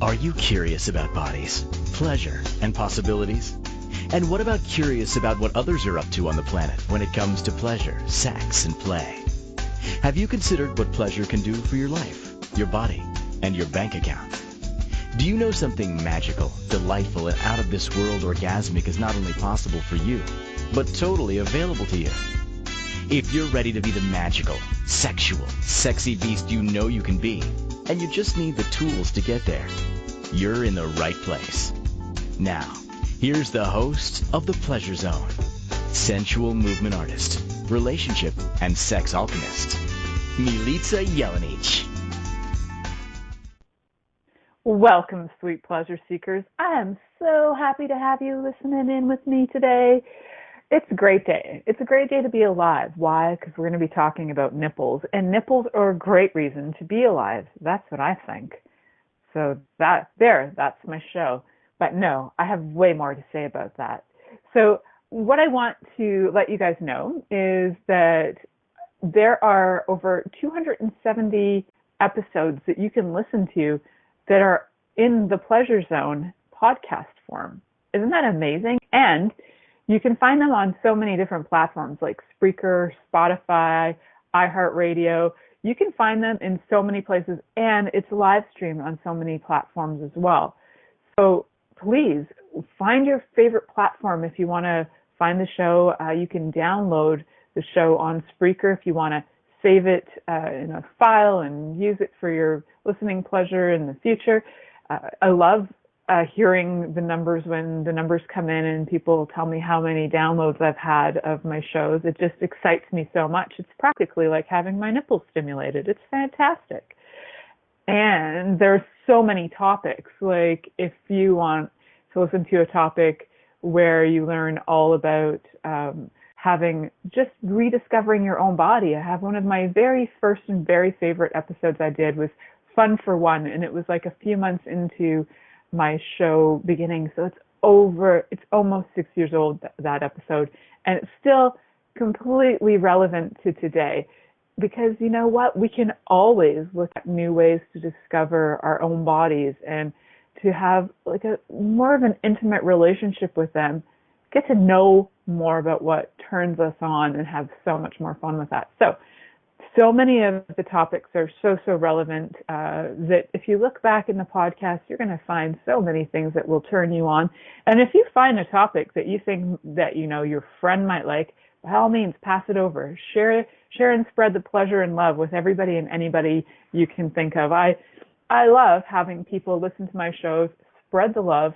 Are you curious about bodies, pleasure, and possibilities? And what about curious about what others are up to on the planet when it comes to pleasure, sex, and play? Have you considered what pleasure can do for your life, your body, and your bank account? Do you know something magical, delightful, and out of this world orgasmic is not only possible for you, but totally available to you? If you're ready to be the magical, sexual, sexy beast you know you can be, and you just need the tools to get there, you're in the right place. Now, here's the host of The Pleasure Zone, sensual movement artist, relationship and sex alchemist, Milica Jelenic. Welcome, sweet pleasure seekers. I am so happy to have you listening in with me today. It's a great day. It's a great day to be alive. Why? Because we're going to be talking about nipples. And nipples are a great reason to be alive. That's what I think. So that's my show. But no, I have way more to say about that. So what I want to let you guys know is that there are over 270 episodes that you can listen to that are in the Pleasure Zone podcast form. Isn't that amazing? And you can find them on so many different platforms like Spreaker, Spotify, iHeartRadio. You can find them in so many places, and it's live streamed on so many platforms as well. So please find your favorite platform if you want to find the show. You can download the show on Spreaker if you want to save it in a file and use it for your listening pleasure in the future. I love hearing the numbers when the numbers come in and people tell me how many downloads I've had of my shows. It just excites me so much. It's practically like having my nipples stimulated. It's fantastic. And there's so many topics. Like if you want to listen to a topic where you learn all about just rediscovering your own body. I have one of my very first and very favorite episodes I did was Fun for One, and it was like a few months into my show beginning, so it's almost 6 years old, that episode, and it's still completely relevant to today, because you know what, we can always look at new ways to discover our own bodies and to have like a more of an intimate relationship with them, get to know more about what turns us on and have so much more fun with that. So many of the topics are so relevant that if you look back in the podcast, you're going to find so many things that will turn you on. And if you find a topic that you think that, you know, your friend might like, by all means, pass it over. Share and spread the pleasure and love with everybody and anybody you can think of. I love having people listen to my shows, spread the love.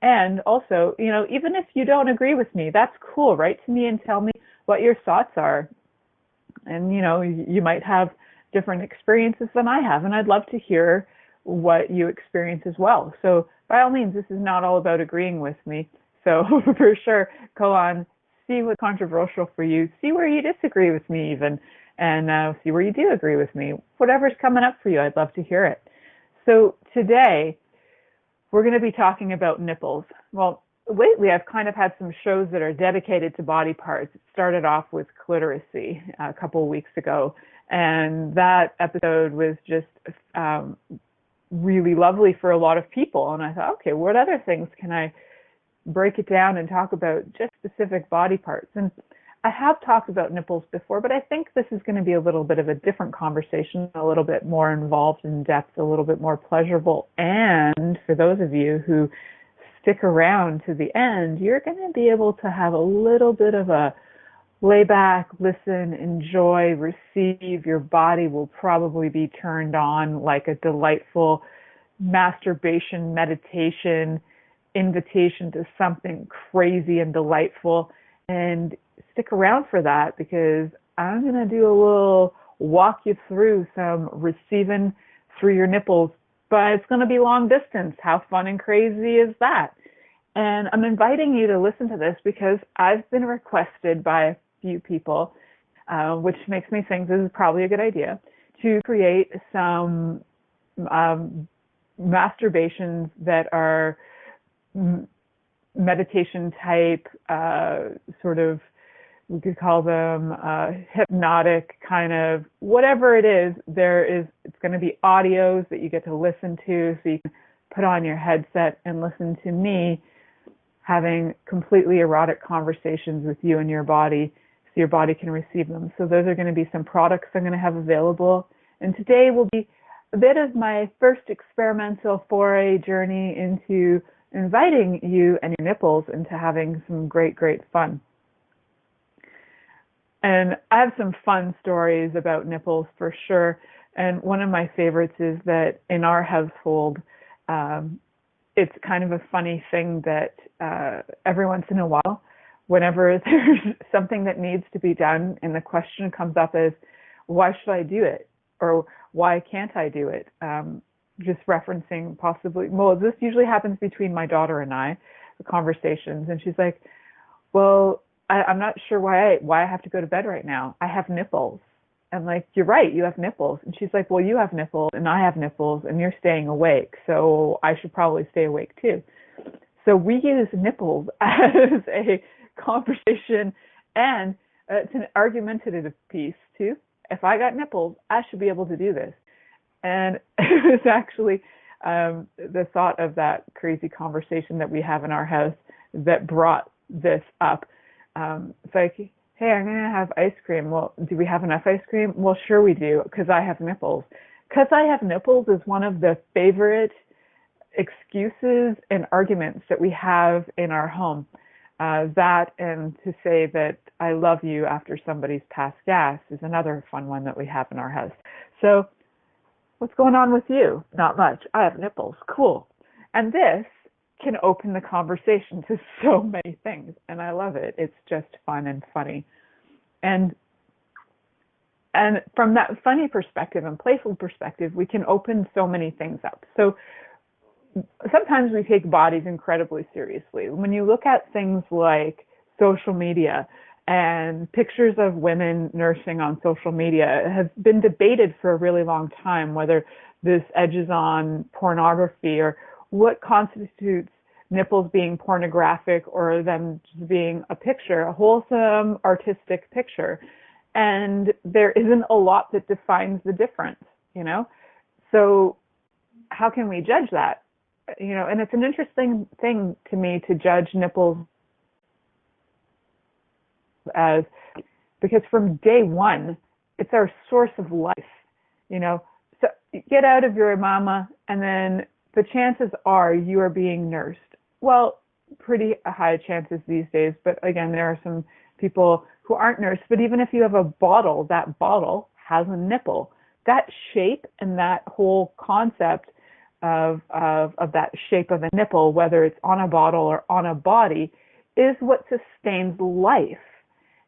And also, you know, even if you don't agree with me, that's cool. Write to me and tell me what your thoughts are. And, you know, you might have different experiences than I have, and I'd love to hear what you experience as well. So by all means, this is not all about agreeing with me. So for sure, go on, see what's controversial for you, see where you disagree with me even, and see where you do agree with me. Whatever's coming up for you, I'd love to hear it. So today, we're going to be talking about nipples. Well, lately I've kind of had some shows that are dedicated to body parts. It started off with clitoracy a couple of weeks ago, and that episode was just really lovely for a lot of people. And I thought, okay, what other things can I break it down and talk about just specific body parts? And I have talked about nipples before, but I think this is going to be a little bit of a different conversation, a little bit more involved in depth, a little bit more pleasurable. And for those of you who stick around to the end, you're going to be able to have a little bit of a lay back, listen, enjoy, receive. Your body will probably be turned on like a delightful masturbation, meditation, invitation to something crazy and delightful. And stick around for that, because I'm going to do a little walk you through some receiving through your nipples, but it's going to be long distance. How fun and crazy is that? And I'm inviting you to listen to this because I've been requested by a few people, which makes me think this is probably a good idea, to create some masturbations that are meditation type, sort of, we could call them hypnotic kind of, whatever it is, it's going to be audios that you get to listen to, so you can put on your headset and listen to me having completely erotic conversations with you and your body so your body can receive them. So those are going to be some products I'm going to have available. And today will be a bit of my first experimental foray journey into inviting you and your nipples into having some great, great fun. And I have some fun stories about nipples for sure. And one of my favorites is that in our household, it's kind of a funny thing that every once in a while, whenever there's something that needs to be done and the question comes up as, why should I do it? Or why can't I do it? Just referencing possibly, well, this usually happens between my daughter and I, the conversations. And she's like, well, I'm not sure why I have to go to bed right now. I have nipples. I'm like, you're right, you have nipples. And she's like, well, you have nipples and I have nipples and you're staying awake, so I should probably stay awake too. So we use nipples as a conversation, and it's an argumentative piece too. If I got nipples, I should be able to do this. And it was actually the thought of that crazy conversation that we have in our house that brought this up. It's like, hey, I'm going to have ice cream. Well, do we have enough ice cream? Well, sure we do, because I have nipples. Because I have nipples is one of the favorite excuses and arguments that we have in our home. That and to say that I love you after somebody's passed gas is another fun one that we have in our house. So what's going on with you? Not much. I have nipples. Cool. And this can open the conversation to so many things, and I love it. It's just fun and funny. And from that funny perspective and playful perspective, we can open so many things up. So sometimes we take bodies incredibly seriously. When you look at things like social media and pictures of women nursing on social media, it has been debated for a really long time whether this edges on pornography or what constitutes nipples being pornographic or them just being a picture, a wholesome artistic picture. And there isn't a lot that defines the difference, you know? So how can we judge that? You know, and it's an interesting thing to me to judge nipples as, because from day one, it's our source of life, you know? So get out of your mama and then the chances are you are being nursed. Well, pretty high chances these days, but again, there are some people who aren't nursed. But even if you have a bottle, that bottle has a nipple. That shape and that whole concept of that shape of a nipple, whether it's on a bottle or on a body, is what sustains life,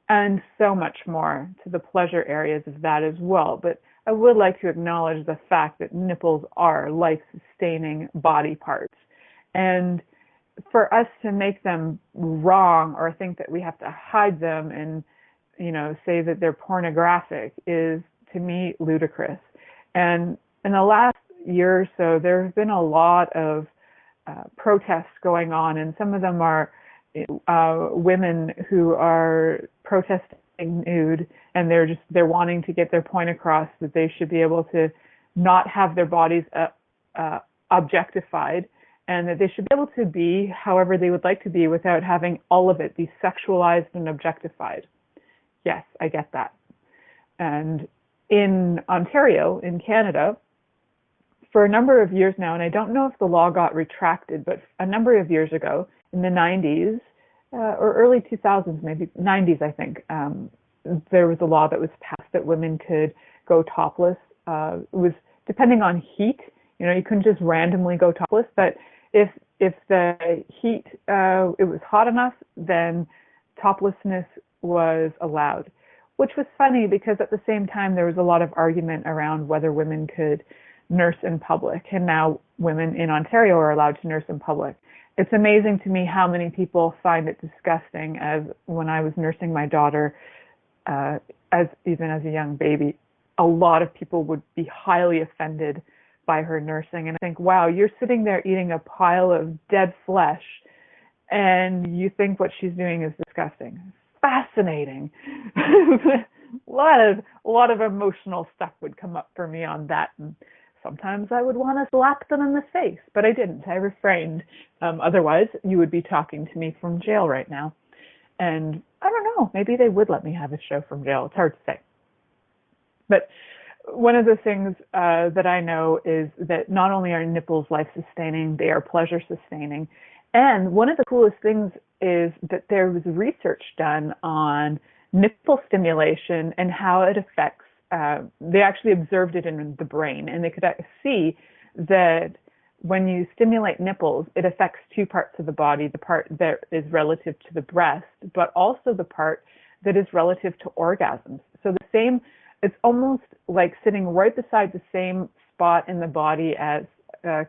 and so much more to the pleasure areas of that as well. But I would like to acknowledge the fact that nipples are life-sustaining body parts. And for us to make them wrong or think that we have to hide them and, you know, say that they're pornographic is, to me, ludicrous. And in the last year or so, there have been a lot of protests going on, and some of them are women who are protesting nude, and they're wanting to get their point across that they should be able to not have their bodies objectified, and that they should be able to be however they would like to be without having all of it be sexualized and objectified. Yes, I get that. And in Ontario, in Canada, for a number of years now, and I don't know if the law got retracted, but a number of years ago, in the 90s, or early 2000s, maybe 90s, I think, there was a law that was passed that women could go topless. It was depending on heat. You know, you couldn't just randomly go topless, but if the heat, it was hot enough, then toplessness was allowed, which was funny because at the same time there was a lot of argument around whether women could nurse in public, and now women in Ontario are allowed to nurse in public. It's amazing to me how many people find it disgusting. As when I was nursing my daughter, even as a young baby, a lot of people would be highly offended by her nursing. And I think, wow, you're sitting there eating a pile of dead flesh and you think what she's doing is disgusting. Fascinating. A lot of emotional stuff would come up for me on that. And Sometimes I would want to slap them in the face, but I didn't. I refrained. Otherwise, you would be talking to me from jail right now. And I don't know, maybe they would let me have a show from jail. It's hard to say. But one of the things that I know is that not only are nipples life-sustaining, they are pleasure-sustaining. And one of the coolest things is that there was research done on nipple stimulation and how it affects, they actually observed it in the brain, and they could see that when you stimulate nipples, it affects two parts of the body, the part that is relative to the breast, but also the part that is relative to orgasms. So the same, it's almost like sitting right beside the same spot in the body as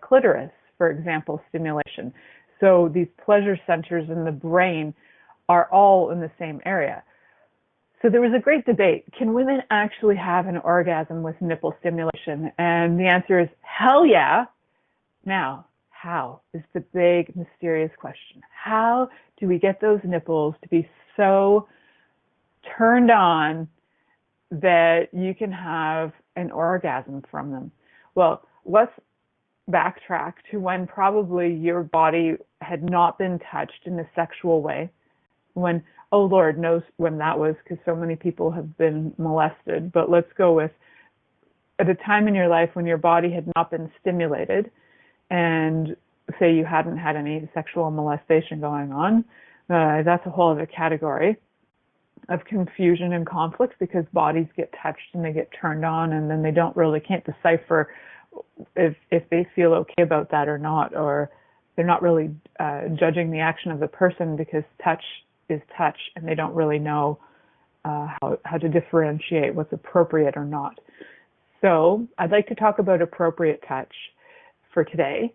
clitoris, for example, stimulation. So these pleasure centers in the brain are all in the same area. So there was a great debate. Can women actually have an orgasm with nipple stimulation? And the answer is hell yeah. Now, how is the big mysterious question. How do we get those nipples to be so turned on that you can have an orgasm from them? Well, let's backtrack to when probably your body had not been touched in a sexual way. When, oh Lord knows when that was, because so many people have been molested. But let's go with at a time in your life when your body had not been stimulated, and say you hadn't had any sexual molestation going on. That's a whole other category of confusion and conflict, because bodies get touched and they get turned on, and then they can't decipher if they feel okay about that or not, or they're not really judging the action of the person, because touch is touch, and they don't really know how to differentiate what's appropriate or not. So I'd like to talk about appropriate touch for today.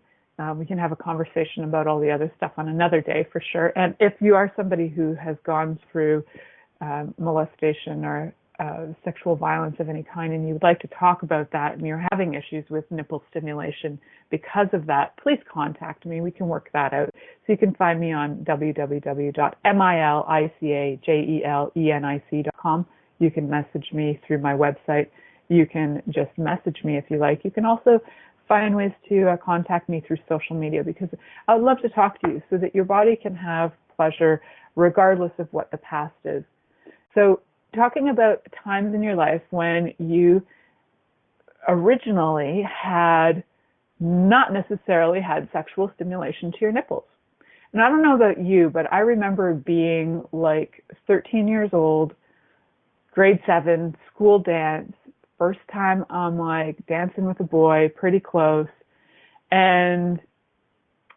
We can have a conversation about all the other stuff on another day for sure. And if you are somebody who has gone through molestation or sexual violence of any kind, and you would like to talk about that, and you're having issues with nipple stimulation because of that, please contact me. We can work that out. So you can find me on www.milicajelenic.com. You can message me through my website. You can just message me if you like. You can also find ways to contact me through social media, because I would love to talk to you so that your body can have pleasure regardless of what the past is. So talking about times in your life when you originally had not necessarily had sexual stimulation to your nipples. And I don't know about you, but I remember being like 13 years old, grade 7, school dance, first time I'm like dancing with a boy, pretty close, and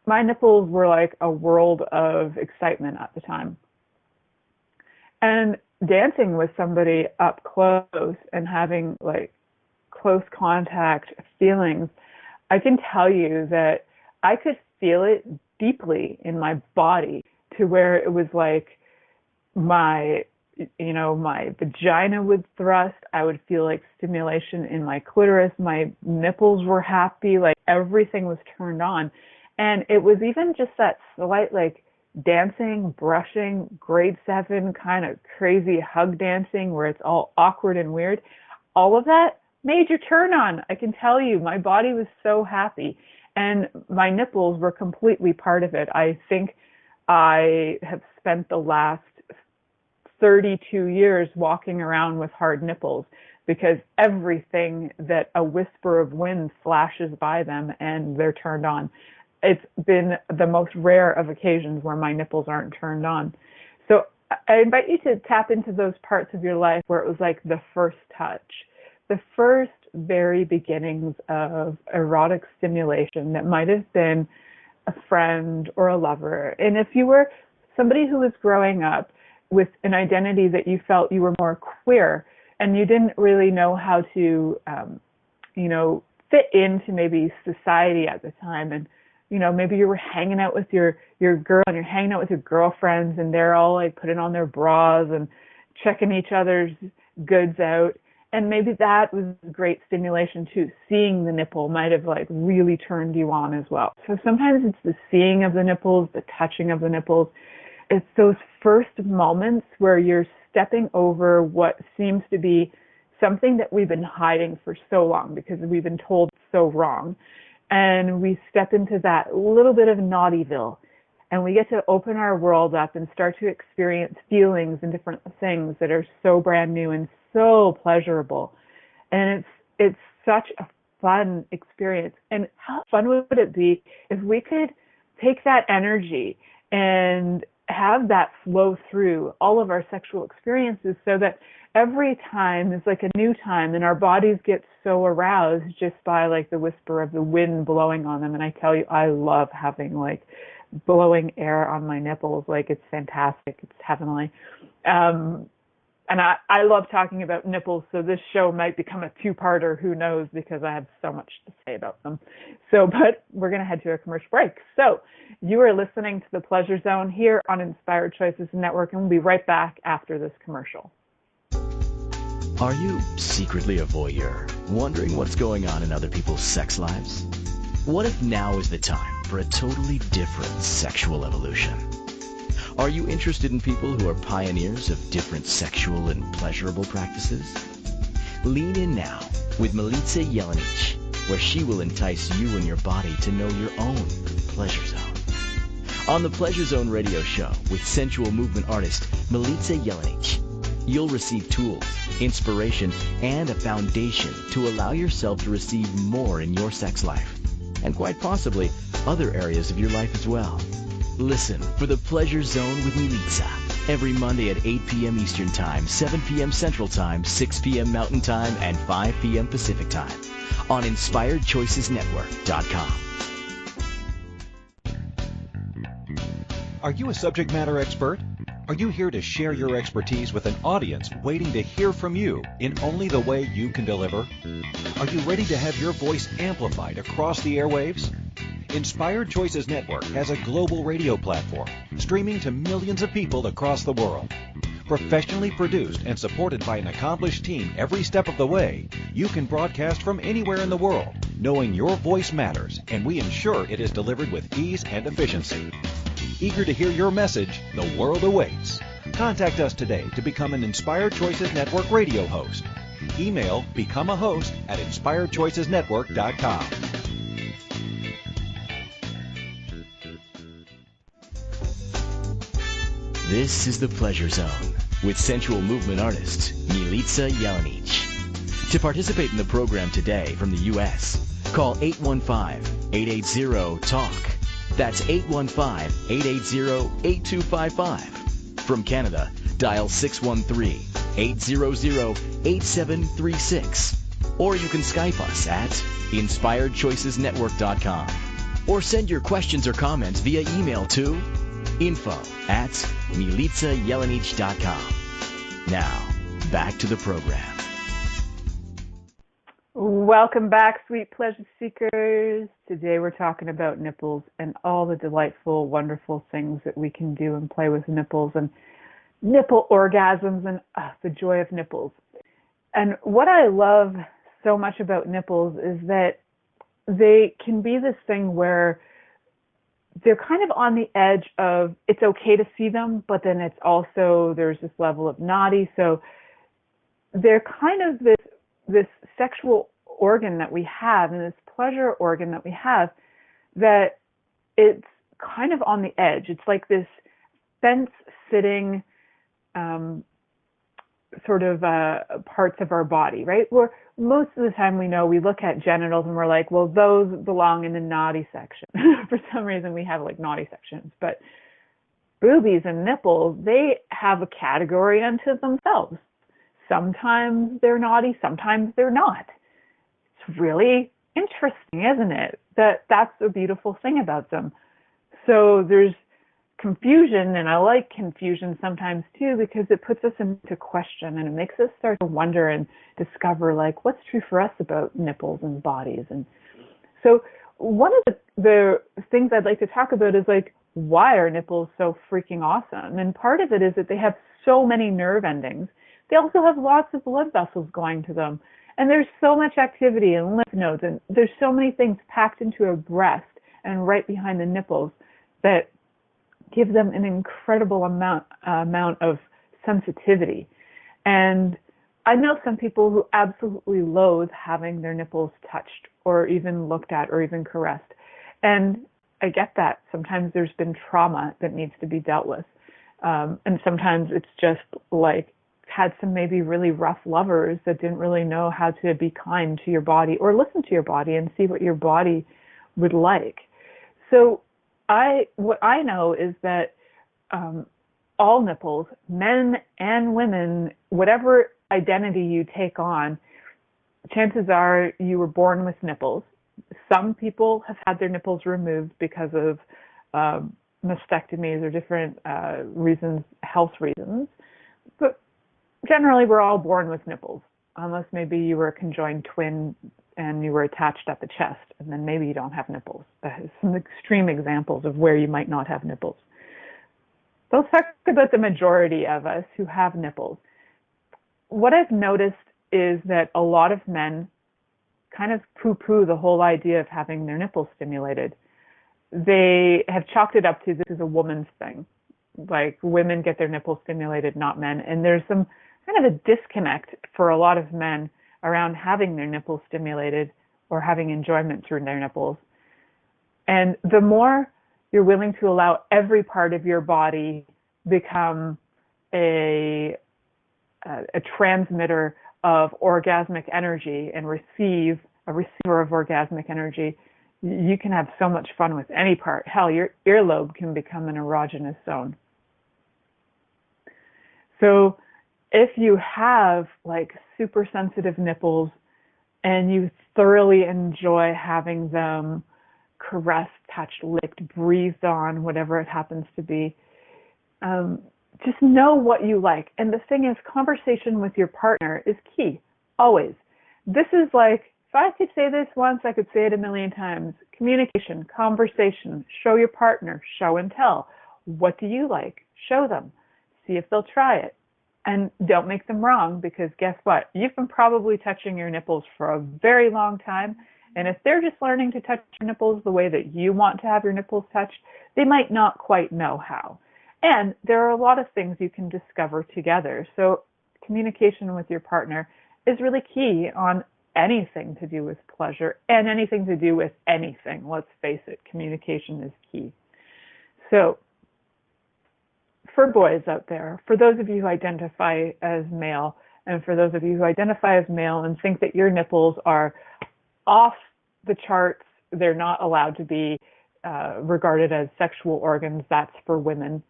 my nipples were like a world of excitement at the time. And dancing with somebody up close and having like close contact feelings, I can tell you that I could feel it deeply in my body, to where it was like my vagina would thrust. I would feel like stimulation in my clitoris. My nipples were happy, like everything was turned on. And it was even just that slight like dancing, brushing, grade 7 kind of crazy hug dancing where it's all awkward and weird. All of that made you turn on. I can tell you, my body was so happy, and my nipples were completely part of it. I think I have spent the last 32 years walking around with hard nipples, because everything that a whisper of wind flashes by them and they're turned on. It's been the most rare of occasions where my nipples aren't turned on. So I invite you to tap into those parts of your life where it was like the first touch, the first very beginnings of erotic stimulation that might have been a friend or a lover. And if you were somebody who was growing up with an identity that you felt you were more queer, and you didn't really know how to, fit into maybe society at the time, and maybe you were hanging out with your girl, and you're hanging out with your girlfriends, and they're all like putting on their bras and checking each other's goods out. And maybe that was great stimulation too. Seeing the nipple might have like really turned you on as well. So sometimes it's the seeing of the nipples, the touching of the nipples. It's those first moments where you're stepping over what seems to be something that we've been hiding for so long because we've been told so wrong. And we step into that little bit of Naughtyville, and we get to open our world up and start to experience feelings and different things that are so brand new and so pleasurable. And it's such a fun experience. And how fun would it be if we could take that energy and have that flow through all of our sexual experiences, so that every time is like a new time, and our bodies get so aroused just by like the whisper of the wind blowing on them. And I tell you, I love having like blowing air on my nipples. Like, it's fantastic. It's heavenly. And I love talking about nipples, so this show might become a two-parter, who knows, because I have so much to say about them. But we're going to head to a commercial break. So you are listening to The Pleasure Zone here on Inspired Choices Network, and we'll be right back after this commercial. Are you secretly a voyeur, wondering what's going on in other people's sex lives? What if now is the time for a totally different sexual evolution? Are you interested in people who are pioneers of different sexual and pleasurable practices? Lean in now with Milica Jelenic, where she will entice you and your body to know your own pleasure zone. On the Pleasure Zone radio show with sensual movement artist Milica Jelenic, you'll receive tools, inspiration, and a foundation to allow yourself to receive more in your sex life, and quite possibly other areas of your life as well. Listen for The Pleasure Zone with Milica every Monday at 8 p.m. Eastern Time, 7 p.m. Central Time, 6 p.m. Mountain Time, and 5 p.m. Pacific Time on InspiredChoicesNetwork.com. Are you a subject matter expert? Are you here to share your expertise with an audience waiting to hear from you in only the way you can deliver? Are you ready to have your voice amplified across the airwaves? Inspired Choices Network has a global radio platform streaming to millions of people across the world. Professionally produced and supported by an accomplished team every step of the way, you can broadcast from anywhere in the world, knowing your voice matters, and we ensure it is delivered with ease and efficiency. Eager to hear your message, the world awaits. Contact us today to become an Inspired Choices Network radio host. Email becomeahost@inspiredchoicesnetwork.com. This is The Pleasure Zone with sensual movement artist Milica Jelenic. To participate in the program today from the U.S., call 815-880-TALK. That's 815-880-8255. From Canada, dial 613-800-8736. Or you can Skype us at InspiredChoicesNetwork.com. Or send your questions or comments via email to info@milicajelenic.com. Now, back to the program. Welcome back, sweet pleasure seekers. Today we're talking about nipples and all the delightful, wonderful things that we can do and play with nipples, and nipple orgasms, and the joy of nipples. And what I love so much about nipples is that they can be this thing where they're kind of on the edge of it's okay to see them, but then it's also, there's this level of naughty. So they're kind of this sexual organ that we have, and this pleasure organ that we have, that it's kind of on the edge. It's like this fence-sitting sort of parts of our body, right? Where most of the time we know, we look at genitals and we're like, well, those belong in the naughty section. For some reason we have like naughty sections, but boobies and nipples, they have a category unto themselves. Sometimes they're naughty, sometimes they're not. It's really interesting, isn't it? That's the beautiful thing about them. So there's confusion, and I like confusion sometimes too, because it puts us into question and it makes us start to wonder and discover like what's true for us about nipples and bodies. And so one of the things I'd like to talk about is like, why are nipples so freaking awesome? And part of it is that they have so many nerve endings. They also have lots of blood vessels going to them. And there's so much activity in lymph nodes, and there's so many things packed into a breast and right behind the nipples that give them an incredible amount of sensitivity. And I know some people who absolutely loathe having their nipples touched or even looked at or even caressed. And I get that. Sometimes there's been trauma that needs to be dealt with. And sometimes it's just like had some maybe really rough lovers that didn't really know how to be kind to your body or listen to your body and see what your body would like. So what I know is that all nipples, men and women, whatever identity you take on, chances are you were born with nipples. Some people have had their nipples removed because of mastectomies or different reasons, health reasons. But generally, we're all born with nipples, unless maybe you were a conjoined twin and you were attached at the chest, and then maybe you don't have nipples. Some extreme examples of where you might not have nipples. So let's talk about the majority of us who have nipples. What I've noticed is that a lot of men kind of poo-poo the whole idea of having their nipples stimulated. They have chalked it up to this is a woman's thing. Like women get their nipples stimulated, not men. And there's some kind of a disconnect for a lot of men around having their nipples stimulated or having enjoyment through their nipples. And the more you're willing to allow every part of your body become a transmitter of orgasmic energy and receive a receiver of orgasmic energy, you can have so much fun with any part. Hell, your earlobe can become an erogenous zone. So if you have like super sensitive nipples and you thoroughly enjoy having them caressed, touched, licked, breathed on, whatever it happens to be, just know what you like. And the thing is, conversation with your partner is key, always. This is like, if I could say this once, I could say it a million times. Communication, conversation, show your partner, show and tell. What do you like? Show them. See if they'll try it. And don't make them wrong, because guess what? You've been probably touching your nipples for a very long time. And if they're just learning to touch your nipples the way that you want to have your nipples touched, they might not quite know how. And there are a lot of things you can discover together. So communication with your partner is really key on anything to do with pleasure and anything to do with anything. Let's face it, communication is key. So for boys out there, for those of you who identify as male, and for those of you who identify as male and think that your nipples are off the charts, they're not allowed to be regarded as sexual organs, that's for women.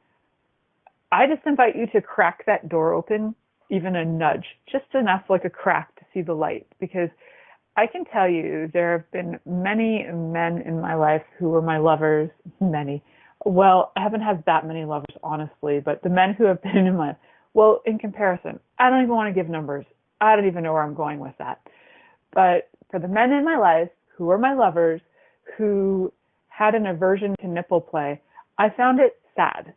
I just invite you to crack that door open, even a nudge, just enough like a crack to see the light. Because I can tell you there have been many men in my life who were my lovers, many. Well, I haven't had that many lovers, honestly, but the men who have been in my, well, in comparison, I don't even want to give numbers. I don't even know where I'm going with that. But for the men in my life who were my lovers, who had an aversion to nipple play, I found it sad.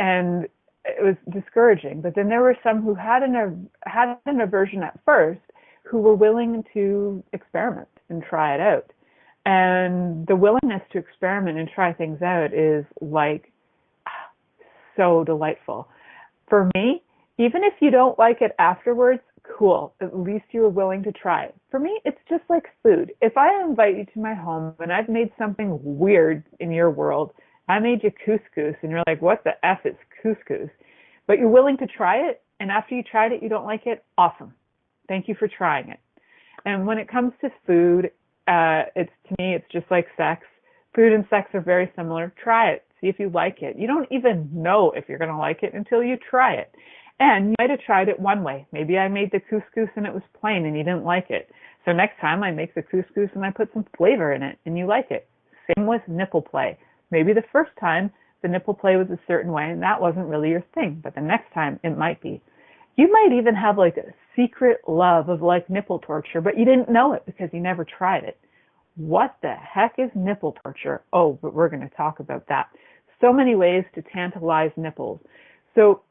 And it was discouraging. But then there were some who had an aversion at first, who were willing to experiment and try it out. And the willingness to experiment and try things out is like so delightful. For me, even if you don't like it afterwards, cool. At least you were willing to try it. For me, it's just like food. If I invite you to my home and I've made something weird in your world, I made you couscous, and you're like, what the F is couscous? But you're willing to try it, and after you tried it, you don't like it? Awesome. Thank you for trying it. And when it comes to food, to me, it's just like sex. Food and sex are very similar. Try it. See if you like it. You don't even know if you're going to like it until you try it. And you might have tried it one way. Maybe I made the couscous and it was plain and you didn't like it. So next time I make the couscous and I put some flavor in it and you like it. Same with nipple play. Maybe the first time the nipple play was a certain way and that wasn't really your thing, but the next time it might be. You might even have like a secret love of like nipple torture, but you didn't know it because you never tried it. What the heck is nipple torture? Oh, but we're going to talk about that. So many ways to tantalize nipples. So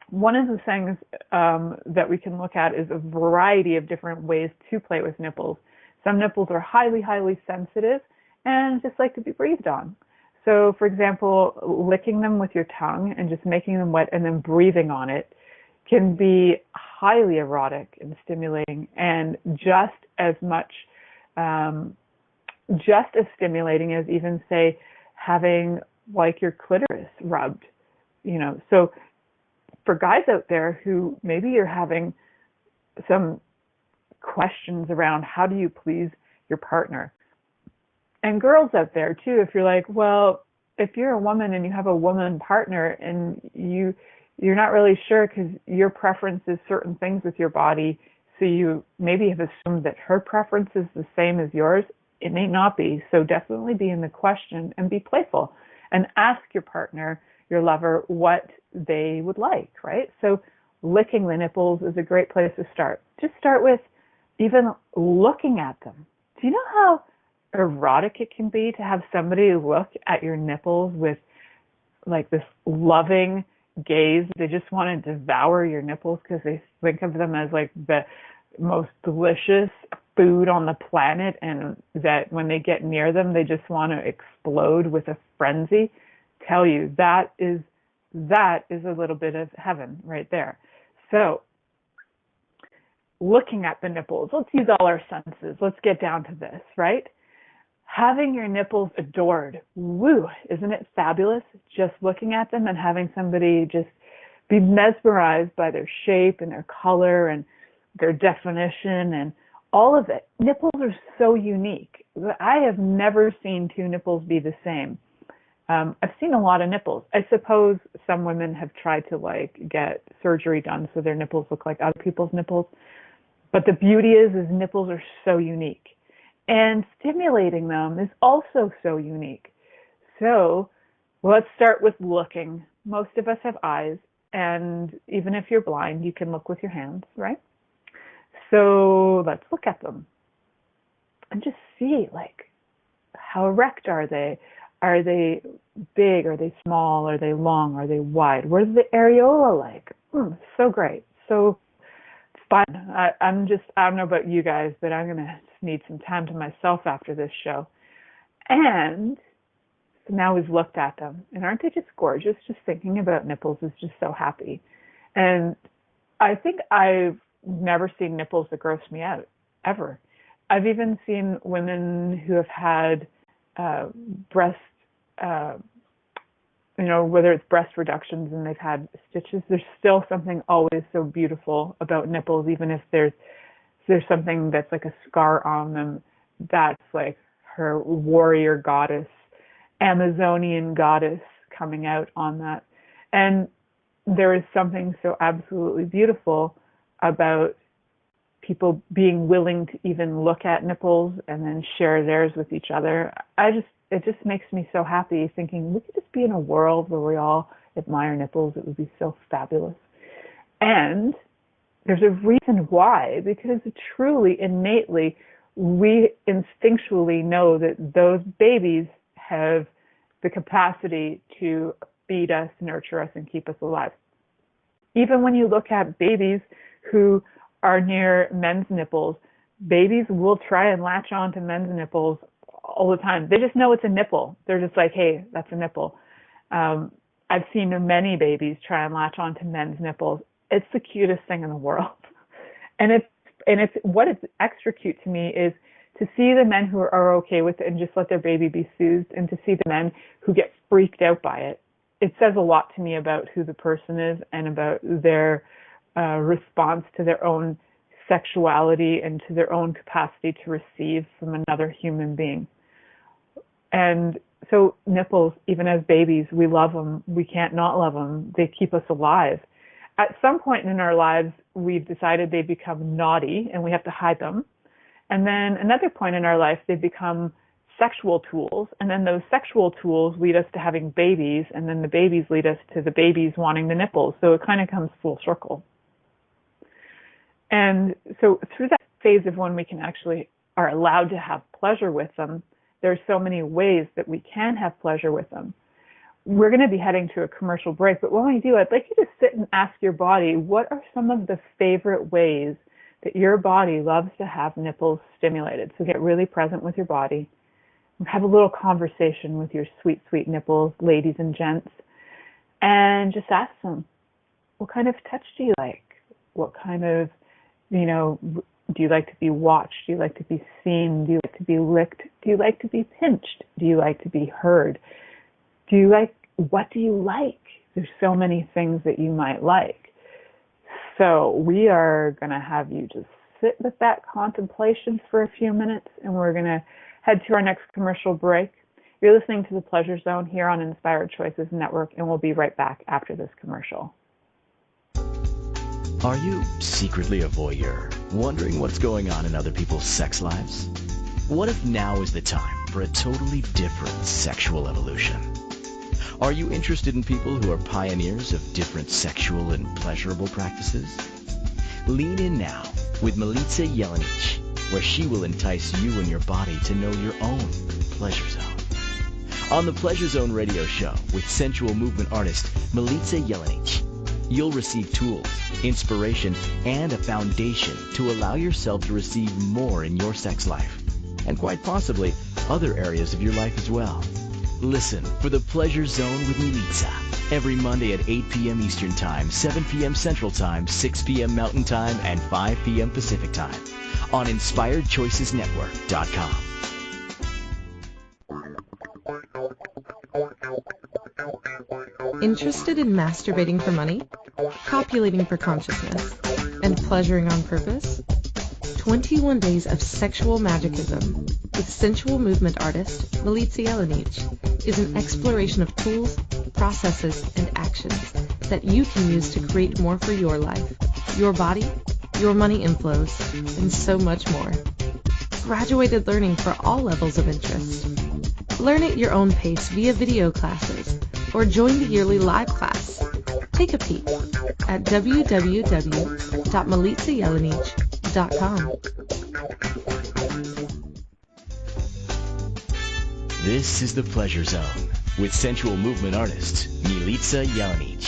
one of the things that we can look at is a variety of different ways to play with nipples. Some nipples are highly, highly sensitive and just like to be breathed on. So, for example, licking them with your tongue and just making them wet and then breathing on it can be highly erotic and stimulating, and just as stimulating as even, say, having like your clitoris rubbed, So for guys out there who maybe you're having some questions around how do you please your partner, and girls out there too, if you're like, well, if you're a woman and you have a woman partner and you're not really sure because your preference is certain things with your body, so you maybe have assumed that her preference is the same as yours. It may not be. So definitely be in the question and be playful and ask your partner, your lover, what they would like, right? So licking the nipples is a great place to start. Just start with even looking at them. Do you know how erotic it can be to have somebody look at your nipples with like this loving gaze? They just want to devour your nipples because they think of them as like the most delicious food on the planet, and that when they get near them, they just want to explode with a frenzy. Tell you, that is a little bit of heaven right there. So looking at the nipples, let's use all our senses. Let's get down to this, right? Having your nipples adored. Woo, isn't it fabulous? Just looking at them and having somebody just be mesmerized by their shape and their color and their definition and all of it. Nipples are so unique. I have never seen two nipples be the same. I've seen a lot of nipples. I suppose some women have tried to get surgery done so their nipples look like other people's nipples. But the beauty is nipples are so unique. And stimulating them is also so unique. So let's start with looking. Most of us have eyes, and even if you're blind, you can look with your hands, right? So let's look at them and just see, how erect are they? Are they big? Are they small? Are they long? Are they wide? What is the areola like? So great. So fun. I don't know about you guys, but I'm going to need some time to myself after this show. And so now we've looked at them. And aren't they just gorgeous? Just thinking about nipples is just so happy. And I think I've never seen nipples that gross me out, ever. I've even seen women who have had breast, whether it's breast reductions and they've had stitches, there's still something always so beautiful about nipples, even if there's something that's like a scar on them, that's like her warrior goddess, Amazonian goddess coming out on that. And there is something so absolutely beautiful about people being willing to even look at nipples and then share theirs with each other. It just makes me so happy thinking we could just be in a world where we all admire nipples. It would be so fabulous. And there's a reason why, because truly, innately, we instinctually know that those babies have the capacity to feed us, nurture us, and keep us alive. Even when you look at babies who are near men's nipples, babies will try and latch on to men's nipples all the time. They just know it's a nipple. They're just like, hey, that's a nipple. I've seen many babies try and latch on to men's nipples. It's the cutest thing in the world. And it's what is extra cute to me is to see the men who are okay with it and just let their baby be soothed, and to see the men who get freaked out by it. It says a lot to me about who the person is and about their response to their own sexuality and to their own capacity to receive from another human being. And so nipples, even as babies, we love them. We can't not love them. They keep us alive. At some point in our lives, we've decided they become naughty and we have to hide them. And then another point in our life, they become sexual tools. And then those sexual tools lead us to having babies. And then the babies lead us to the babies wanting the nipples. So it kind of comes full circle. And so through that phase of when we can actually are allowed to have pleasure with them, there's so many ways that we can have pleasure with them. We're going to be heading to a commercial break, but when we do, I'd like you to sit and ask your body, what are some of the favorite ways that your body loves to have nipples stimulated? So get really present with your body. Have a little conversation with your sweet, sweet nipples, ladies and gents, and just ask them, what kind of touch do you like? What kind of, do you like to be watched? Do you like to be seen? Do you like to be licked? Do you like to be pinched? Do you like to be heard? What do you like? There's so many things that you might like. So we are going to have you just sit with that contemplation for a few minutes, and we're going to head to our next commercial break. You're listening to The Pleasure Zone here on Inspired Choices Network, and we'll be right back after this commercial. Are you secretly a voyeur, wondering what's going on in other people's sex lives? What if now is the time for a totally different sexual evolution? Are you interested in people who are pioneers of different sexual and pleasurable practices? Lean in now with Milica Jelenic, where she will entice you and your body to know your own pleasure zone. On the Pleasure Zone radio show with sensual movement artist Milica Jelenic, you'll receive tools, inspiration, and a foundation to allow yourself to receive more in your sex life, and quite possibly other areas of your life as well. Listen for the Pleasure Zone with Milica every Monday at 8 p.m. Eastern Time, 7 p.m. Central Time, 6 p.m. Mountain Time, and 5 p.m. Pacific Time on InspiredChoicesNetwork.com. Interested in masturbating for money, copulating for consciousness, and pleasuring on purpose? 21 Days of Sexual Magicism with sensual movement artist Milica Jelenic is an exploration of tools, processes, and actions that you can use to create more for your life, your body, your money inflows, and so much more. Graduated learning for all levels of interest. Learn at your own pace via video classes or join the yearly live class. Take a peek at www.milicajelenic.com. This is the Pleasure Zone with sensual movement artist Milica Jelenic.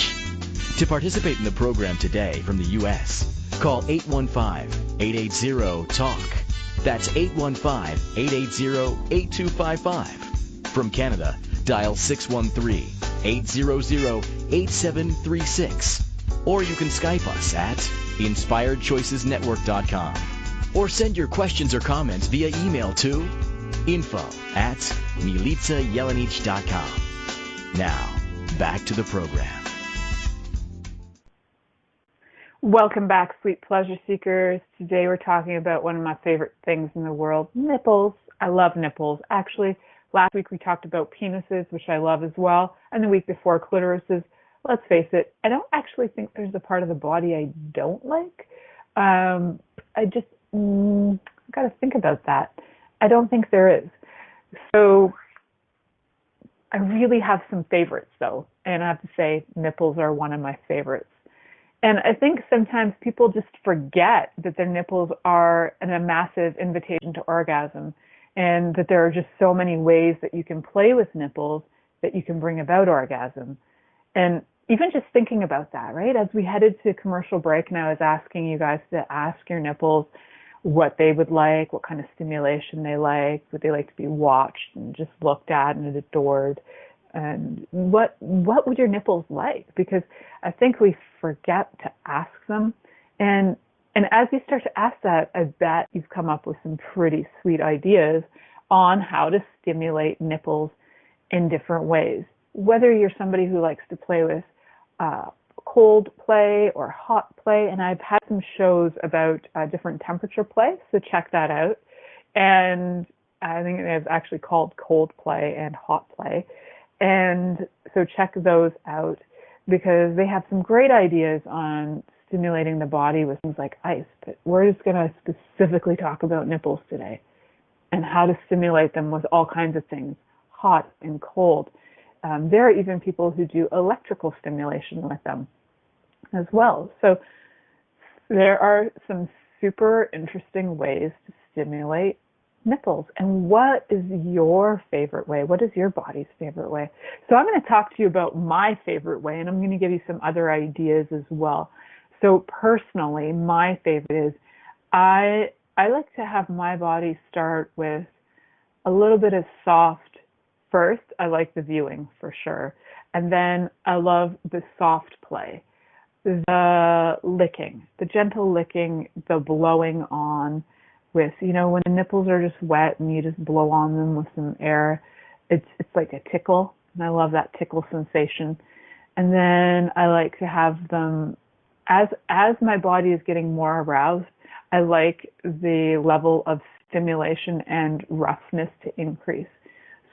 To participate in the program today from the U.S., call 815-880-TALK. That's 815-880-8255. From Canada, dial 613-800-8736. Or you can Skype us at InspiredChoicesNetwork.com. Or send your questions or comments via email to info@milicajelenic.com. Now, back to the program. Welcome back, sweet pleasure seekers. Today we're talking about one of my favorite things in the world, nipples. I love nipples. Actually, last week we talked about penises, which I love as well, and the week before clitorises. Let's face it, I don't actually think there's a part of the body I don't like. I just got to think about that. I don't think there is. So I really have some favorites, though, and I have to say nipples are one of my favorites. And I think sometimes people just forget that their nipples are a massive invitation to orgasm, and that there are just so many ways that you can play with nipples that you can bring about orgasm. And even just thinking about that, right? As we headed to commercial break, and I was asking you guys to ask your nipples what they would like, what kind of stimulation they like, would they like to be watched and just looked at and adored, and what would your nipples like? Because I think we forget to ask them, and as you start to ask that, I bet you've come up with some pretty sweet ideas on how to stimulate nipples in different ways. Whether you're somebody who likes to play with cold play or hot play, and I've had some shows about different temperature play, so check that out. And I think it's actually called cold play and hot play, and so check those out because they have some great ideas on stimulating the body with things like ice. But we're just going to specifically talk about nipples today and how to stimulate them with all kinds of things, hot and cold. There are even people who do electrical stimulation with them as well. So there are some super interesting ways to stimulate nipples. And what is your favorite way? What is your body's favorite way? So I'm going to talk to you about my favorite way, and I'm going to give you some other ideas as well. So personally, my favorite is I like to have my body start with a little bit of soft. First, I like the viewing for sure. And then I love the soft play. the licking, the gentle licking, the blowing on with, when the nipples are just wet and you just blow on them with some air, it's like a tickle, and I love that tickle sensation. And then I like to have them, as my body is getting more aroused, I like the level of stimulation and roughness to increase.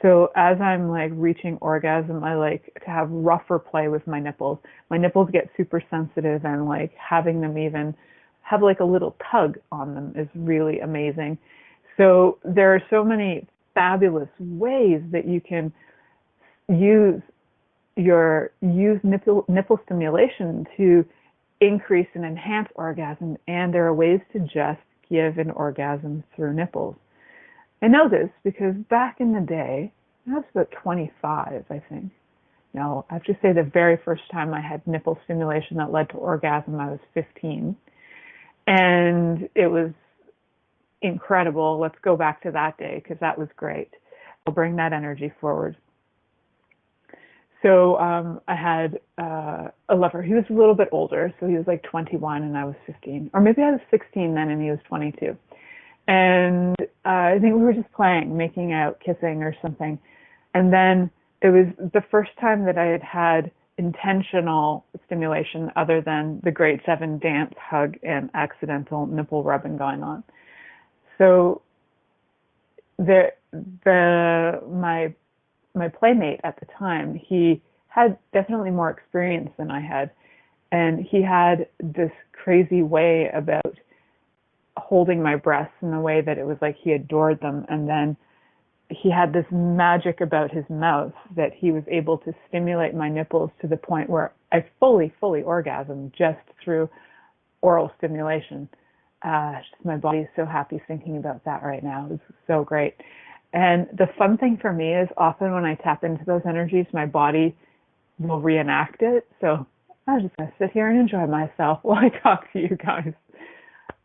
So as I'm like reaching orgasm, I like to have rougher play with my nipples. My nipples get super sensitive, and like having them even have like a little tug on them is really amazing. So there are so many fabulous ways that you can use nipple stimulation to increase and enhance orgasm, and there are ways to just give an orgasm through nipples. I know this because back in the day, I was about 25, I think. No, I have to say the very first time I had nipple stimulation that led to orgasm, I was 15. And it was incredible. Let's go back to that day because that was great. I'll bring that energy forward. So I had a lover. He was a little bit older, so he was like 21 and I was 15. Or maybe I was 16 then and he was 22. And I think we were just playing, making out, kissing or something. And then it was the first time that I had had intentional stimulation other than the grade 7 dance, hug, and accidental nipple rubbing going on. So my playmate at the time, he had definitely more experience than I had. And he had this crazy way about holding my breasts in a way that it was like he adored them. And then he had this magic about his mouth that he was able to stimulate my nipples to the point where I fully orgasmed just through oral stimulation. My body is so happy thinking about that right now. It's so great. And the fun thing for me is often when I tap into those energies, my body will reenact it. So I'm just going to sit here and enjoy myself while I talk to you guys.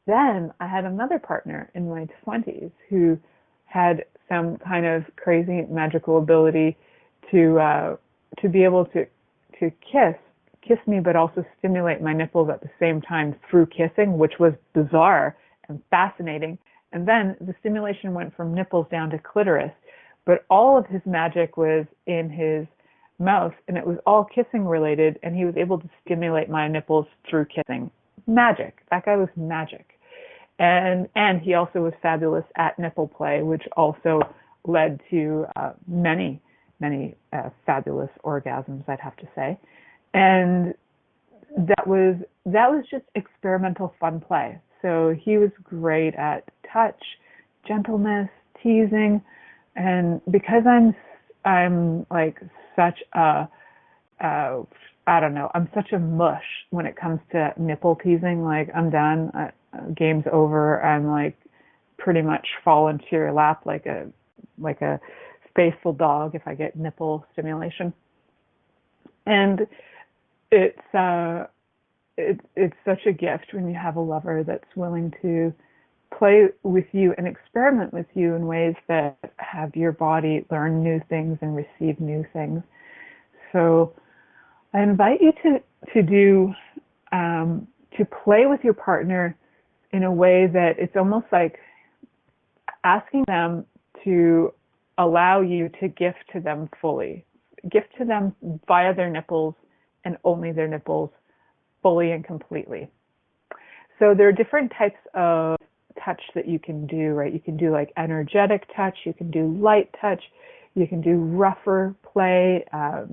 Then I had another partner in my 20s who had some kind of crazy magical ability to be able to kiss me, but also stimulate my nipples at the same time through kissing, which was bizarre and fascinating. And then the stimulation went from nipples down to clitoris, but all of his magic was in his mouth, and it was all kissing related, and he was able to stimulate my nipples through kissing. Magic. That guy was magic. And he also was fabulous at nipple play, which also led to many fabulous orgasms, I'd have to say. And that was just experimental fun play. So he was great at touch, gentleness, teasing, and because I'm like such a I don't know, I'm such a mush when it comes to nipple teasing. Like, I'm done. Game's over. I'm like pretty much fall into your lap like a faithful dog if I get nipple stimulation. And it's such a gift when you have a lover that's willing to play with you and experiment with you in ways that have your body learn new things and receive new things. So I invite you to play with your partner in a way that it's almost like asking them to allow you to gift to them fully, gift to them via their nipples and only their nipples, fully and completely. So there are different types of touch that you can do, right? You can do like energetic touch, you can do light touch, you can do rougher play,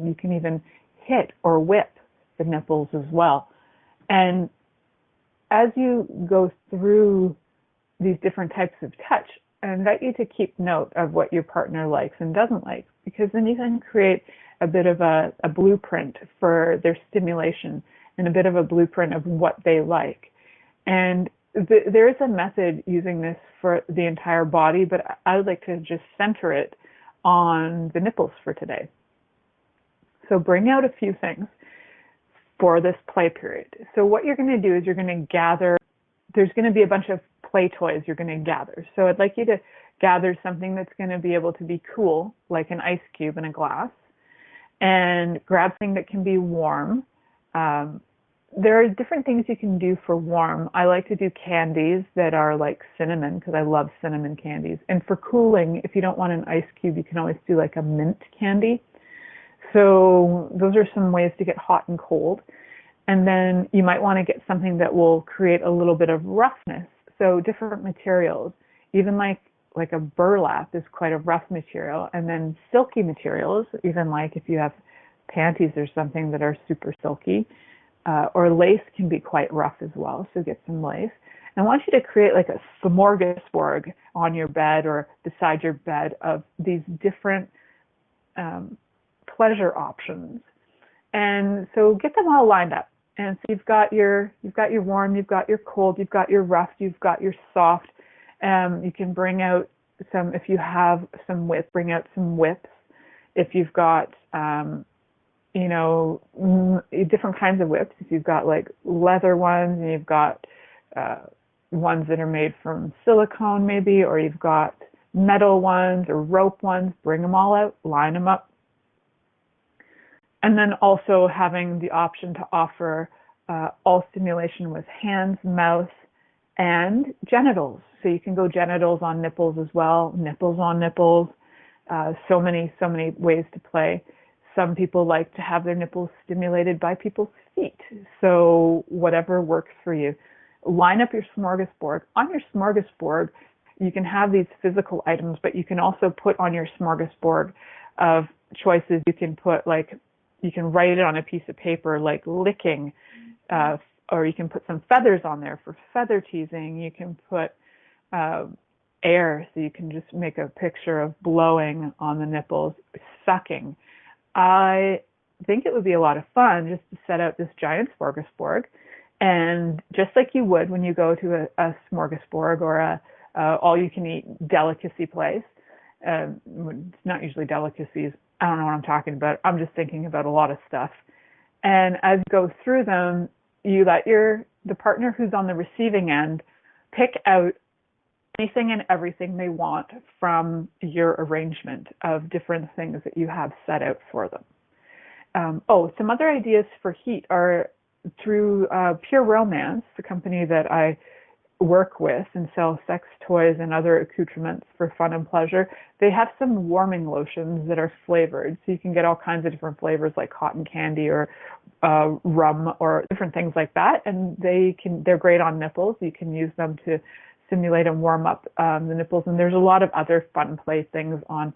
you can even hit or whip the nipples as well. And as you go through these different types of touch, I invite you to keep note of what your partner likes and doesn't like, because then you can create a bit of a blueprint for their stimulation and a bit of a blueprint of what they like. And there is a method using this for the entire body, but I would like to just center it on the nipples for today. So bring out a few things for this play period. So what you're going to do is you're going to gather, there's going to be a bunch of play toys you're going to gather. So I'd like you to gather something that's going to be able to be cool, like an ice cube in a glass, and grab something that can be warm, there are different things you can do for warm. I like to do candies that are like cinnamon because I love cinnamon candies. And for cooling, if you don't want an ice cube, you can always do like a mint candy. So those are some ways to get hot and cold. And then you might want to get something that will create a little bit of roughness. So different materials, even like a burlap is quite a rough material. And then silky materials, even like if you have panties or something that are super silky, or lace can be quite rough as well. So get some lace. And I want you to create like a smorgasbord on your bed or beside your bed of these different pleasure options. And so get them all lined up. And so you've got your warm, you've got your cold, you've got your rough, you've got your soft. You can bring out some, if you have some whip, bring out some whips. If you've got, different kinds of whips. If you've got like leather ones and you've got ones that are made from silicone maybe, or you've got metal ones or rope ones, bring them all out, line them up. And then also having the option to offer all stimulation with hands, mouth, and genitals. So you can go genitals on nipples as well, nipples on nipples. So many ways to play. Some people like to have their nipples stimulated by people's feet. So whatever works for you. Line up your smorgasbord. On your smorgasbord, you can have these physical items, but you can also put on your smorgasbord of choices. You can put you can write it on a piece of paper like licking, or you can put some feathers on there for feather teasing. You can put air, so you can just make a picture of blowing on the nipples, sucking. I think it would be a lot of fun just to set out this giant smorgasbord, and just like you would when you go to a smorgasbord or a all-you-can-eat delicacy place. It's not usually delicacies. I don't know what I'm talking about. I'm just thinking about a lot of stuff. And as you go through them, you let the partner who's on the receiving end pick out anything and everything they want from your arrangement of different things that you have set out for them. Some other ideas for heat are through Pure Romance, the company that I work with and sell sex toys and other accoutrements for fun and pleasure. They have some warming lotions that are flavored, so you can get all kinds of different flavors like cotton candy or rum or different things like that. And they're great on nipples. You can use them to stimulate and warm up the nipples. And there's a lot of other fun play things on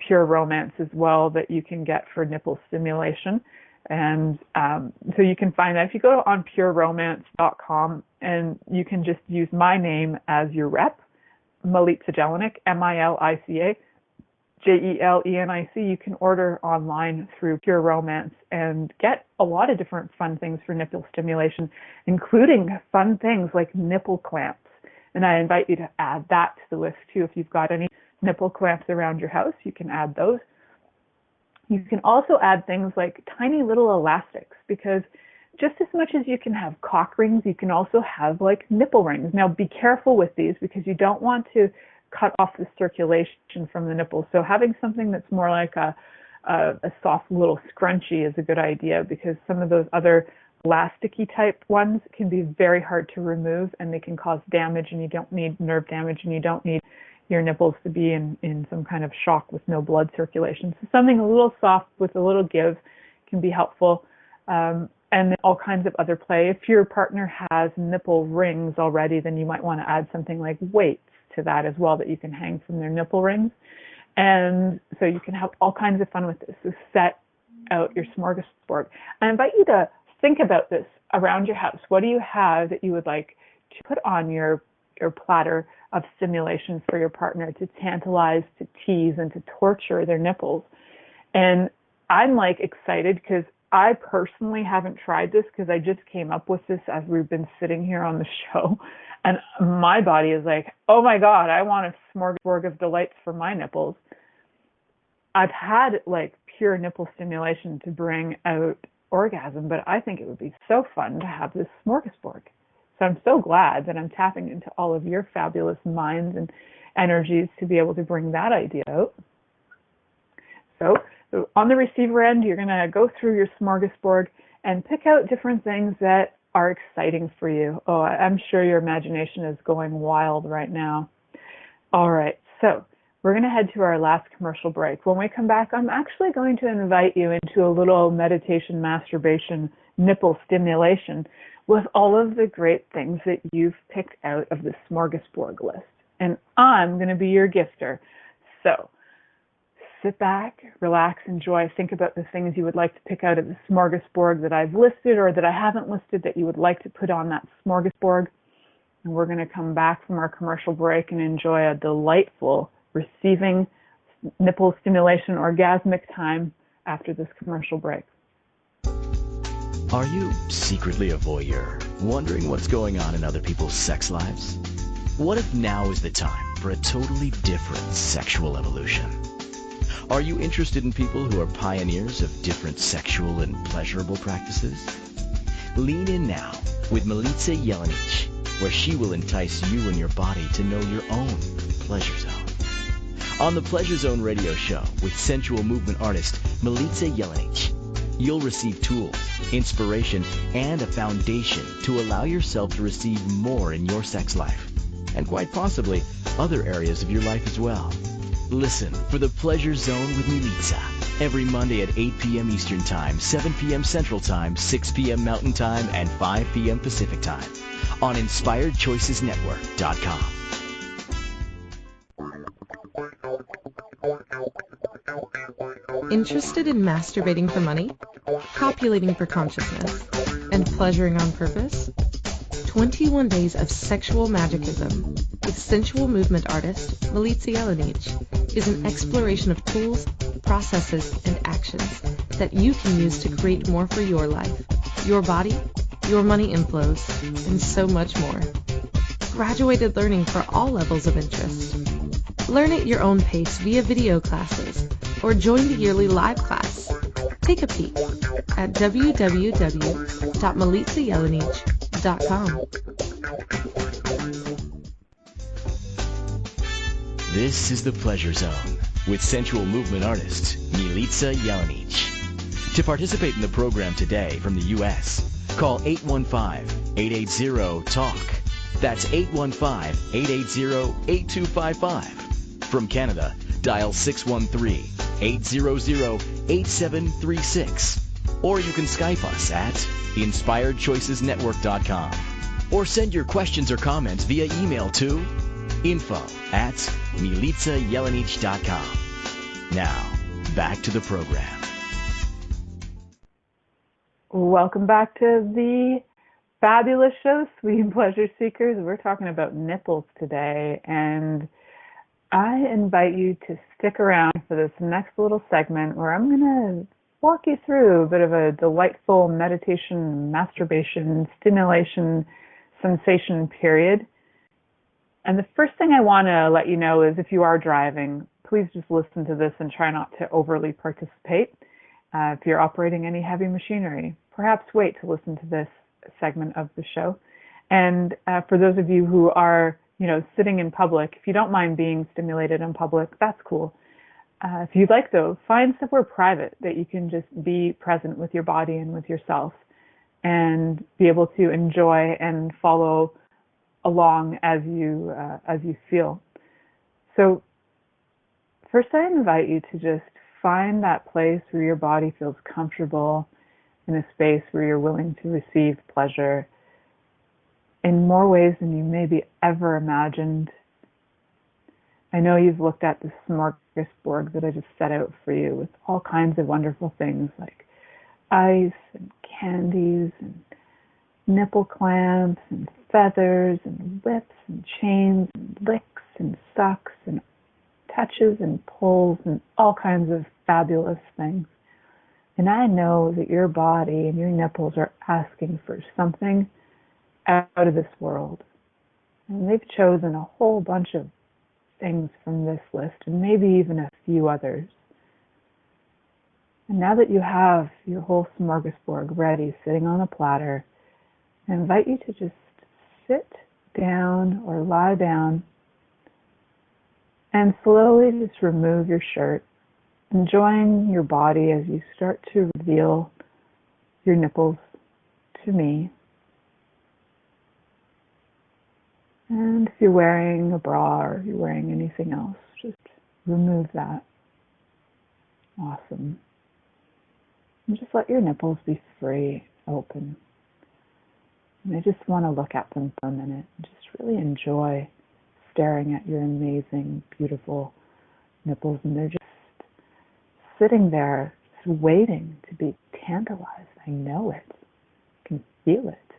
Pure Romance as well that you can get for nipple stimulation. And so you can find that if you go on pureromance.com, and you can just use my name as your rep, Milica Jelenic, Milica Jelenic. You can order online through Pure Romance and get a lot of different fun things for nipple stimulation, including fun things like nipple clamps. And I invite you to add that to the list too. If you've got any nipple clamps around your house, you can add those. You can also add things like tiny little elastics, because just as much as you can have cock rings, you can also have like nipple rings. Now be careful with these because you don't want to cut off the circulation from the nipples. So having something that's more like a soft little scrunchie is a good idea, because some of those other elasticy type ones can be very hard to remove and they can cause damage, and you don't need nerve damage, and you don't need your nipples to be in some kind of shock with no blood circulation. So something a little soft with a little give can be helpful. And all kinds of other play. If your partner has nipple rings already, then you might want to add something like weights to that as well that you can hang from their nipple rings. And so you can have all kinds of fun with this. So set out your smorgasbord. I invite you to think about this around your house. What do you have that you would like to put on your platter of stimulation for your partner to tantalize, to tease, and to torture their nipples? And I'm like excited because I personally haven't tried this, because I just came up with this as we've been sitting here on the show. And my body is like, oh my God, I want a smorgasbord of delights for my nipples. I've had like pure nipple stimulation to bring out orgasm, but I think it would be so fun to have this smorgasbord. So I'm so glad that I'm tapping into all of your fabulous minds and energies to be able to bring that idea out. So on the receiver end, you're going to go through your smorgasbord and pick out different things that are exciting for you. Oh, I'm sure your imagination is going wild right now. All right, so we're going to head to our last commercial break. When we come back, I'm actually going to invite you into a little meditation, masturbation, nipple stimulation with all of the great things that you've picked out of the smorgasbord list. And I'm going to be your gifter. So sit back, relax, enjoy, think about the things you would like to pick out of the smorgasbord that I've listed or that I haven't listed that you would like to put on that smorgasbord. And we're going to come back from our commercial break and enjoy a delightful receiving nipple stimulation orgasmic time after this commercial break. Are you secretly a voyeur, wondering what's going on in other people's sex lives? What if now is the time for a totally different sexual evolution? Are you interested in people who are pioneers of different sexual and pleasurable practices? Lean in now with Milica Jelenic, where she will entice you and your body to know your own pleasure zone. On the Pleasure Zone radio show with sensual movement artist Milica Jelenic, you'll receive tools, inspiration, and a foundation to allow yourself to receive more in your sex life, and quite possibly other areas of your life as well. Listen for the Pleasure Zone with Milica every Monday at 8 p.m. Eastern Time, 7 p.m. Central Time, 6 p.m. Mountain Time, and 5 p.m. Pacific Time on InspiredChoicesNetwork.com. Interested in masturbating for money, copulating for consciousness, and pleasuring on purpose? 21 Days of Sexual Magicism with sensual movement artist Milica Jelenic is an exploration of tools, processes, and actions that you can use to create more for your life, your body, your money inflows, and so much more. Graduated learning for all levels of interest. Learn at your own pace via video classes or join the yearly live class. Take a peek at www.milicajelenic.com. This is the Pleasure Zone with sensual movement artist Milica Jelenic. To participate in the program today from the U.S., call 815-880-TALK. That's 815-880-8255. From Canada, dial 613-800-8736. Or you can Skype us at InspiredChoicesNetwork.com. Or send your questions or comments via email to info@milicajelenic.com. Now, back to the program. Welcome back to the fabulous show, Sweet Pleasure Seekers. We're talking about nipples today, and I invite you to stick around for this next little segment where I'm going to walk you through a bit of a delightful meditation, masturbation, stimulation, sensation period. And the first thing I want to let you know is if you are driving, please just listen to this and try not to overly participate. If you're operating any heavy machinery, perhaps wait to listen to this segment of the show. And for those of you who are, sitting in public, if you don't mind being stimulated in public, that's cool. If you'd like, though, find somewhere private that you can just be present with your body and with yourself and be able to enjoy and follow along as you feel. So first, I invite you to just find that place where your body feels comfortable, in a space where you're willing to receive pleasure in more ways than you maybe ever imagined. I know you've looked at the smorgasbord that I just set out for you with all kinds of wonderful things like ice and candies and nipple clamps and feathers and whips and chains and licks and sucks and touches and pulls and all kinds of fabulous things. And I know that your body and your nipples are asking for something out of this world. And they've chosen a whole bunch of things from this list and maybe even a few others. And now that you have your whole smorgasbord ready, sitting on a platter, I invite you to just sit down or lie down and slowly just remove your shirt, enjoying your body as you start to reveal your nipples to me. And if you're wearing a bra or you're wearing anything else, just remove that. Awesome. And just let your nipples be free, open. And I just want to look at them for a minute and just really enjoy staring at your amazing, beautiful nipples. And they're just sitting there, just waiting to be tantalized. I know it. I can feel it.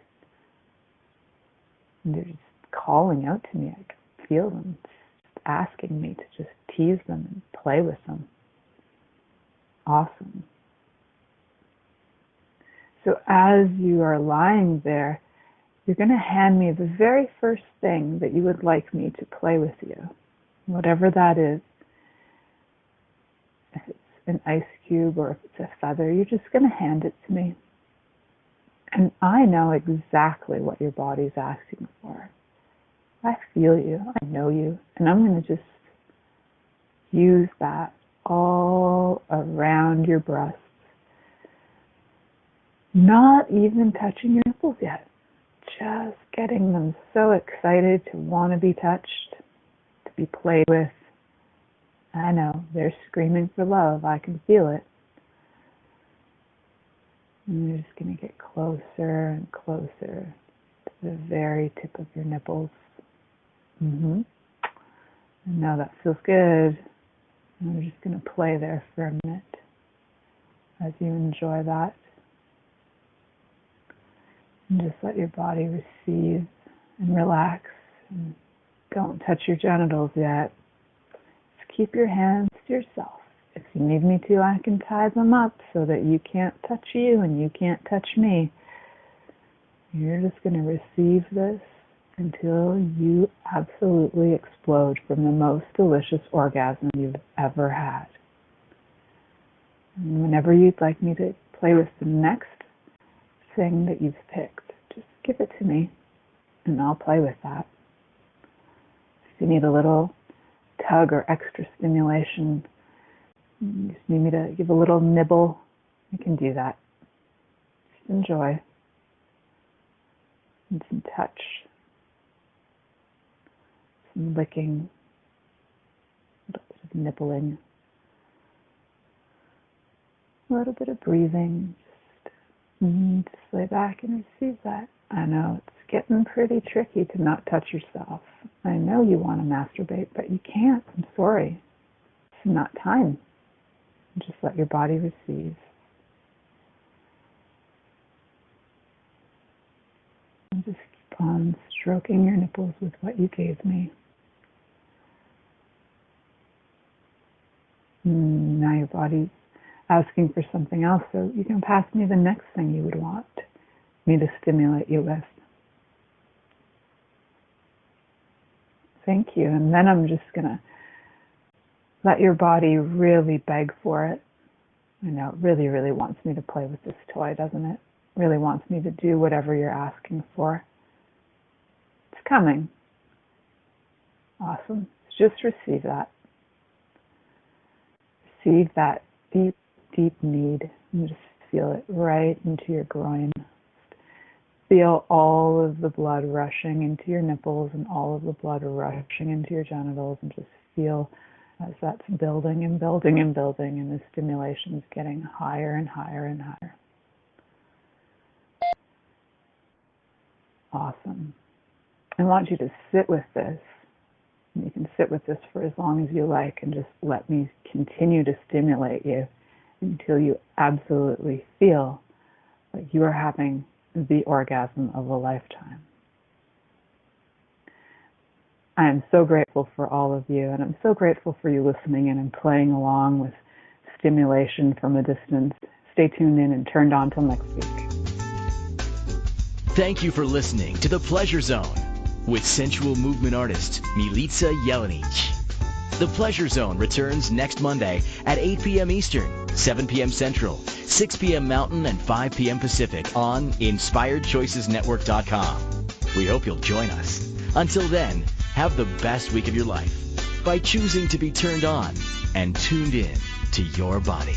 And they're just calling out to me. I can feel them just asking me to just tease them and play with them. Awesome. So as you are lying there, you're going to hand me the very first thing that you would like me to play with you, whatever that is. If it's an ice cube or if it's a feather, you're just going to hand it to me. And I know exactly what your body's asking for. I feel you, I know you, and I'm going to just use that all around your breasts. Not even touching your nipples yet. Just getting them so excited to want to be touched, to be played with. I know, they're screaming for love. I can feel it. And you're just going to get closer and closer to the very tip of your nipples. And now that feels good. And we're just going to play there for a minute as you enjoy that. And just let your body receive and relax. And don't touch your genitals yet. Just keep your hands to yourself. If you need me to, I can tie them up so that you can't touch you and you can't touch me. You're just going to receive this until you absolutely explode from the most delicious orgasm you've ever had. And whenever you'd like me to play with the next thing that you've picked, just give it to me and I'll play with that. If you need a little tug or extra stimulation, you just need me to give a little nibble, you can do that. Just enjoy. And some touch. Some licking. A little bit of nibbling. A little bit of breathing. Just lay back and receive that. I know it's getting pretty tricky to not touch yourself. I know you want to masturbate, but you can't. I'm sorry. It's not time. Just let your body receive. And just keep on stroking your nipples with what you gave me. Now your body's asking for something else, so you can pass me the next thing you would want me to stimulate you with. Thank you. And then I'm just going to let your body really beg for it. I know it really, really wants me to play with this toy, doesn't it? Really wants me to do whatever you're asking for. It's coming. Awesome. Just receive that. Receive that deep, deep need and just feel it right into your groin. Feel all of the blood rushing into your nipples and all of the blood rushing into your genitals, and just feel as that's building and building and building, and the stimulation is getting higher and higher and higher. Awesome. I want you to sit with this. And you can sit with this for as long as you like and just let me continue to stimulate you until you absolutely feel like you are having the orgasm of a lifetime. I am so grateful for all of you, and I'm so grateful for you listening in and playing along with stimulation from a distance. Stay tuned in and turned on till next week. Thank you for listening to The Pleasure Zone with sensual movement artist Milica Jelenic. The Pleasure Zone returns next Monday at 8 p.m. Eastern, 7 p.m. Central, 6 p.m. Mountain, and 5 p.m. Pacific on InspiredChoicesNetwork.com. We hope you'll join us. Until then, have the best week of your life by choosing to be turned on and tuned in to your body.